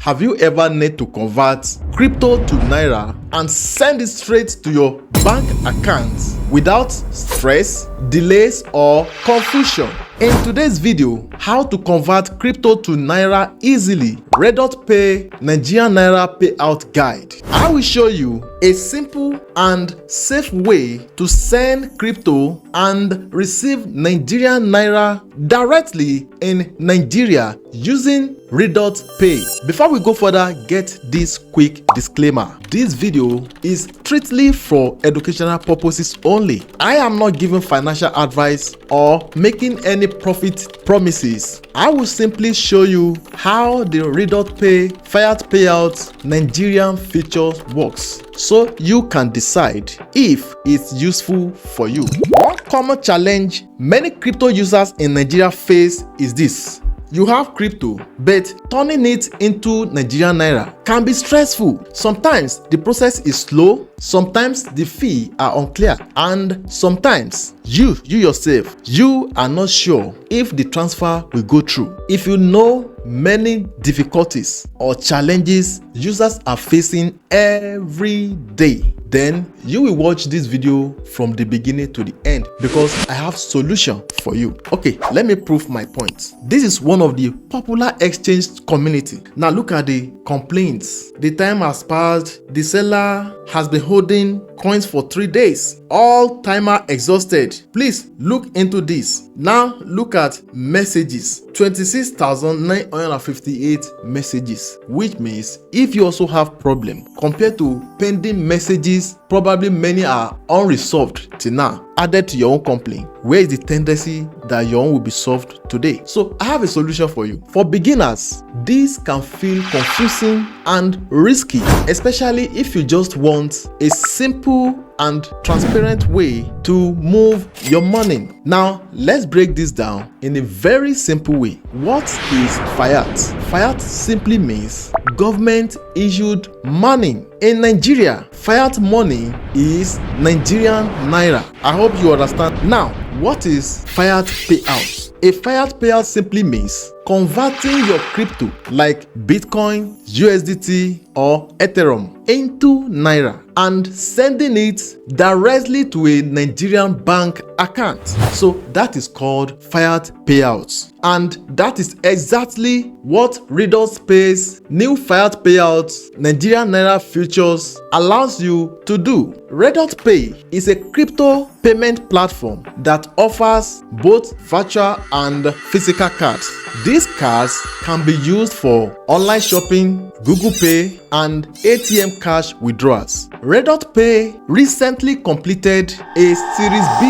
Have you ever need to convert crypto to Naira and send it straight to your bank account without stress, delays, or confusion? In today's video, how to convert crypto to Naira easily, Redot Pay Nigerian Naira Payout Guide. I will show you a simple and safe way to send crypto and receive Nigerian Naira directly in Nigeria using Redot Pay. Before we go further, get this quick disclaimer. This video is strictly for educational purposes only. I am not giving financial advice or making any profit promises. I will simply show you how the Redot Pay Fiat Payout Nigerian feature works, so you can decide if it's useful for you. One common challenge many crypto users in Nigeria face is this. You have crypto, but turning it into Nigerian Naira can be stressful. Sometimes the process is slow, sometimes the fee are unclear, and sometimes you yourself, you are not sure if the transfer will go through. If you know many difficulties or challenges users are facing every day, then you will watch this video from the beginning to the end because I have solution for you. Okay, let me prove my point. This is one of the popular exchange community. Now look at the complaints. The time has passed. The seller has been holding coins for 3 days. All timer exhausted. Please look into this. Now look at messages. 26,958 messages, which means if you also have problem compared to pending messages, probably many are unresolved till now, added to your own complaint. Where is the tendency that your own will be solved today? So I have a solution for you. For beginners, this can feel confusing and risky, especially if you just want a simple and transparent way to move your money. Now let's break this down in a very simple way. What is fiat? Fiat simply means government issued money. In Nigeria, fiat money is Nigerian Naira. I hope you understand. Now, what is fiat payout? A fiat payout simply means converting your crypto like Bitcoin, USDT, or Ethereum into Naira and sending it directly to a Nigerian bank account. So that is called fiat payouts. And that is exactly what Redot Pay's new fiat payouts Nigerian Naira futures allows you to do. Redot Pay is a crypto payment platform that offers both virtual and physical cards. These cards can be used for online shopping, Google Pay, and ATM cash withdrawals. Redot Pay recently completed a Series B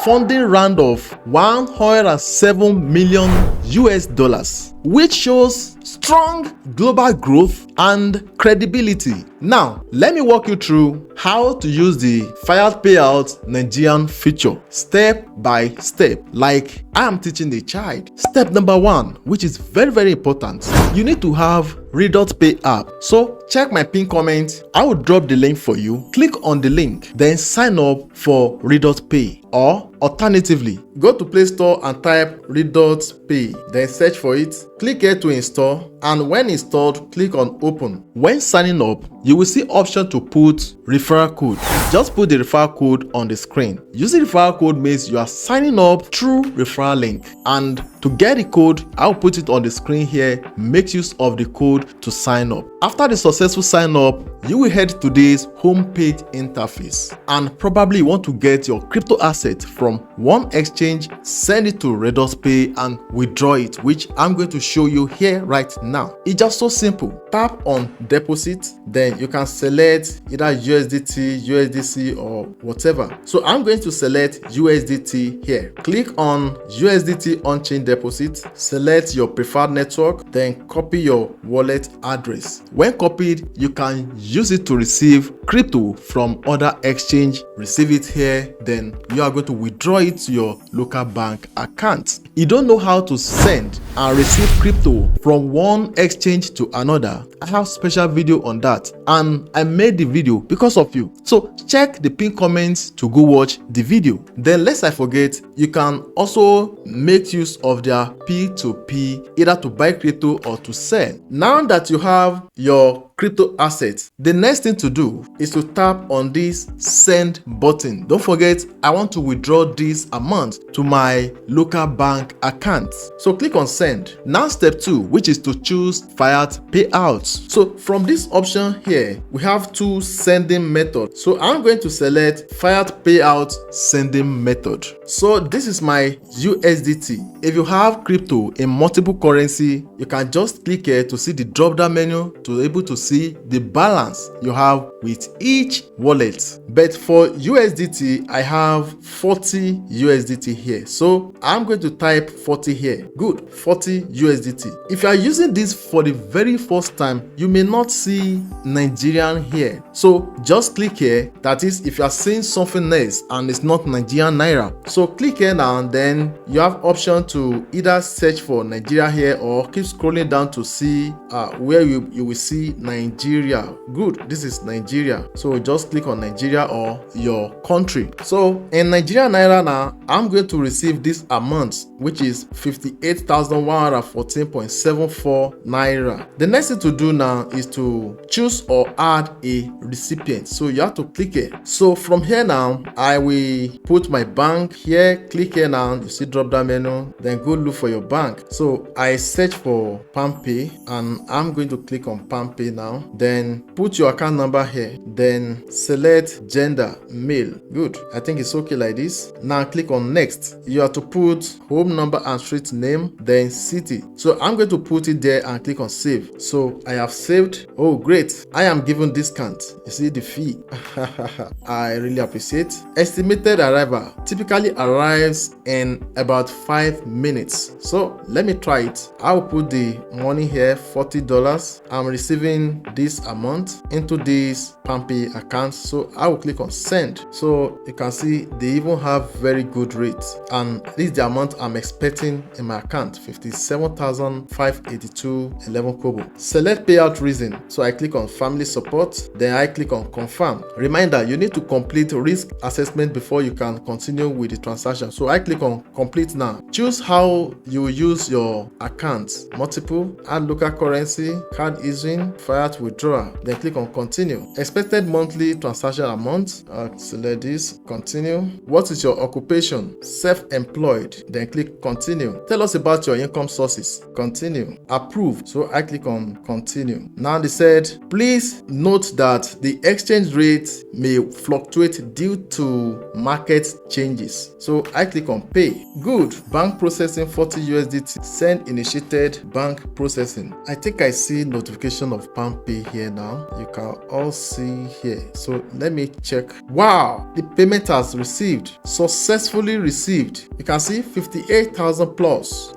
funding round of $107 million, which shows strong global growth and credibility. Now, let me walk you through how to use the fiat payout Nigerian feature step by step, like I am teaching a child. Step number 1, which is very important, you need to have Redot Pay app. So check my pinned comment. I will drop the link for you. Click on the link, then sign up for Redot Pay. Or alternatively, go to Play Store and type Redot Pay, then search for it. Click here to install, and when installed, click on open. When signing up, you will see option to put referral code. Just put the referral code on the screen. Using referral code means you are signing up through referral link, and to get the code, I'll put it on the screen here. Make use of the code to sign up. After the successful sign up, you will head to this homepage interface and probably want to get your crypto asset from one exchange, send it to Redot Pay and withdraw it, which I'm going to show you here right now. It's just so simple. Tap on deposit, then you can select either USDT, USDC, or whatever. So I'm going to select USDT here. Click on USDT on-chain deposit, select your preferred network, then copy your wallet address. When copied, you can use it to receive crypto from other exchange. Receive it here, then you are going to withdraw it to your local bank account. You don't know how to send and receive crypto from one exchange to another? I have special video on that. and I made the video because of you. So check the pinned comments to go watch the video. Then lest I forget, you can also make use of their P2P, either to buy crypto or to sell. Now that you have your crypto assets, the next thing to do is to tap on this send button. Don't forget, I want to withdraw this amount to my local bank account. So click on send. Now step 2, which is to choose fiat payouts. So from this option here, we have two sending methods. So I'm going to select fiat payout sending method. So this is my USDT. If you have crypto in multiple currency, you can just click here to see the drop down menu to be able to see the balance you have with each wallet. But for USDT, I have 40 USDT here. So I'm going to type 40 here. Good, 40 USDT. If you are using this for the very first time, you may not see Nigerian here. So just click here. That is, if you are seeing something else and it's not Nigerian Naira. So click here now, and then you have option to either search for Nigeria here or keep scrolling down to see where you will see Nigeria. Good, this is Nigeria. So just click on Nigeria or your country. So in Nigerian Naira now, I'm going to receive this amount, which is 58,114.74 Naira. The next thing to do now is to choose or add a recipient. So you have to click it. So from here now, I will put my bank here. Click here now, you see drop down menu, then go look for your bank. So I search for PalmPay, and I'm going to click on PalmPay now. Then put your account number here, then select gender male. Good, I think it's okay like this. Now click on next. You have to put home number and street name, then city. So I'm going to put it there and click on save. So I have saved. Oh great, I am given discount. You see the fee. I really appreciate. Estimated arrival typically arrives in about 5 minutes. So let me try it. I'll put the money here, $40. I'm receiving this amount into this PalmPay account. So I will click on send. So you can see they even have very good rates, and this is the amount I'm expecting in my account, 57,582.11 kobo. Select payout reason. So I click on family support, then I click on confirm. Reminder, you need to complete risk assessment before you can continue with the transaction. So I click on complete now. Choose how you will use your account. Multiple, add local currency, card issuing, fiat withdrawal. Then click on continue. Expected monthly transaction amount. Select this, continue. What is your occupation? Self-employed. Then click continue. Tell us about your income sources. Continue. Approve. So I click on continue. Now they said, please note that the exchange rate may fluctuate due to market changes. So I click on pay. Good. Bank processing 40 USDT. Send initiated bank processing. I think I see notification of PalmPay here now. You can all see here. So let me check. Wow, the payment has received. Successfully received. You can see 58,000 plus.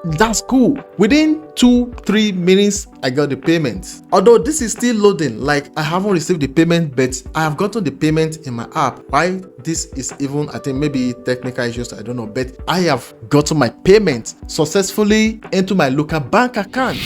That's cool. Within 2-3 minutes, I got the payment. Although this is still loading, like I haven't received the payment, but I have gotten the payment in my app. Why this is even, I think maybe technical issues, I don't know, but I have gotten my payment successfully into my local bank account.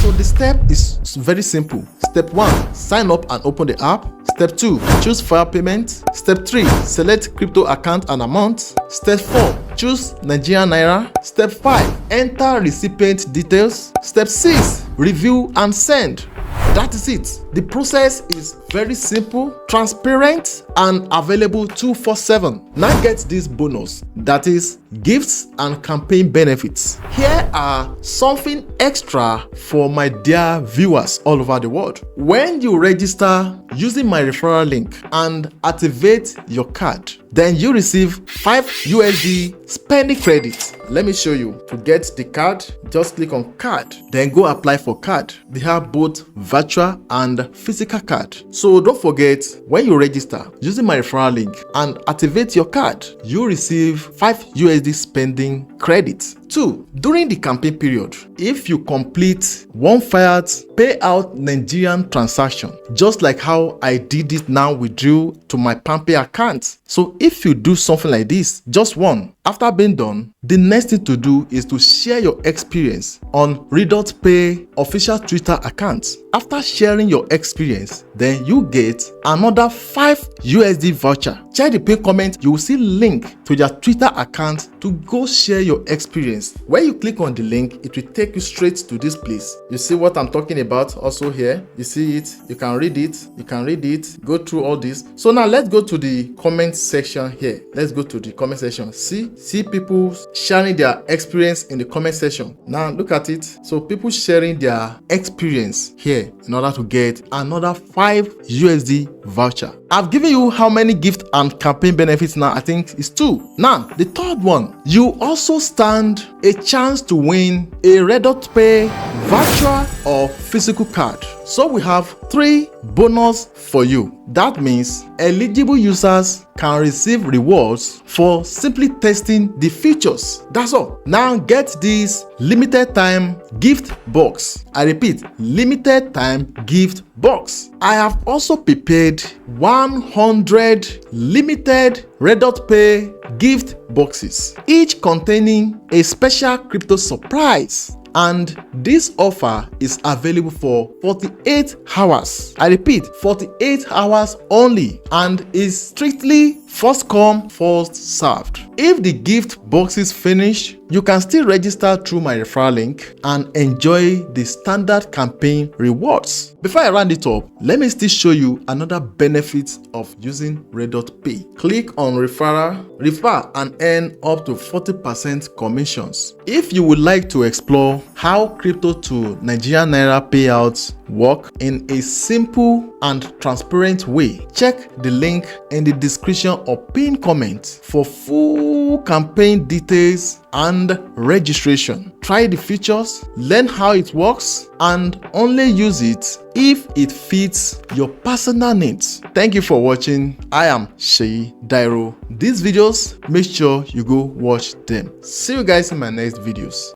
So the step is very simple. Step 1, sign up and open the app. Step 2, choose file payment. Step 3, select crypto account and amount. Step 4, choose Nigerian Naira. Step 5, enter recipient details. Step 6, review and send. That is it. The process is very simple, transparent, and available 247. Now get this bonus. That is gifts and campaign benefits. Here are something extra for my dear viewers all over the world. When you register using my referral link and activate your card, then you receive 5 USD spending credit. Let me show you. To get the card, just click on card, then go apply for card. They have both virtual and physical card. So don't forget, when you register using my referral link and activate your card, you receive 5 USD spending credit. 2. During the campaign period, if you complete one Fiat Payout Nigerian transaction, just like how I did it now, withdrew to my PalmPay account. So if you do something like this, just one, after being done, the next thing to do is to share your experience on Redot Pay official Twitter account. After sharing your experience, then you get another 5 USD voucher. Check the pin comment, you will see link to their Twitter account to go share your experience. When you click on the link, it will take you straight to this place. You see what I'm talking about also here. You see it, you can read it, go through all this. So now let's go to the comment section here. Let's go to the comment section. See people sharing their experience in the comment section. Now look at it. So people sharing their experience here in order to get another 5 USD voucher. I've given you how many gift and campaign benefits now? I think it's 2. Now the third one, you also stand a chance to win a Redot Pay virtual or physical card. So we have 3 bonus for you. That means eligible users can receive rewards for simply testing the features. That's all. Now get this limited time gift box. I repeat, limited time gift box. I have also prepared 100 limited Redot Pay gift boxes, each containing a special crypto surprise. And this offer is available for 48 hours. I repeat, 48 hours only, and is strictly first come, first served. If the gift boxes finish, you can still register through my referral link and enjoy the standard campaign rewards. Before I round it up, let me still show you another benefit of using Redot Pay. Click on refer and earn up to 40% commissions. If you would like to explore how crypto to Nigerian Naira payouts work in a simple and transparent way, check the link in the description or pinned comment for full campaign details and registration. Try the features, learn how it works, and only use it if it fits your personal needs. Thank you for watching. I am Sheyi Dairo. These videos, make sure you go watch them. See you guys in my next videos.